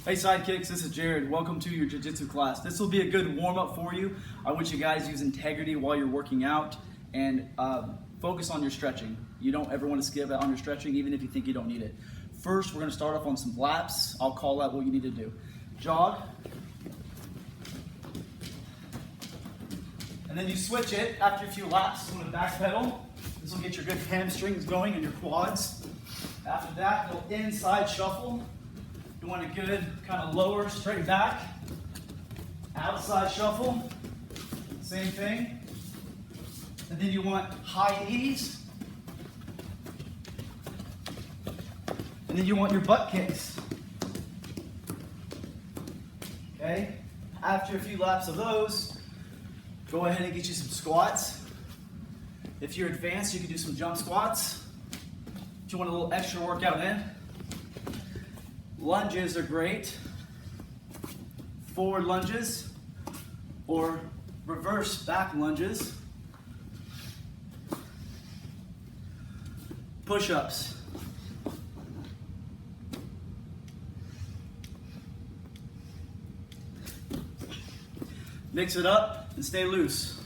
Hey Sidekicks, this is Jared. Welcome to your jiu-jitsu class. This will be a good warm-up for you. I want you guys to use integrity while you're working out and focus on your stretching. You don't ever want to skip out on your stretching, even if you think you don't need it. First, we're going to start off on some laps. I'll call out what you need to do. Jog. And then you switch it after a few laps. You want to back pedal. This will get your good hamstrings going and your quads. After that, go inside shuffle. You want a good kind of lower, straight back. Outside shuffle, same thing. And then you want high knees. And then you want your butt kicks. Okay? After a few laps of those, go ahead and get you some squats. If you're advanced, you can do some jump squats. If you want a little extra workout in. Lunges are great. Forward lunges or reverse back lunges. Push-ups. Mix it up and stay loose.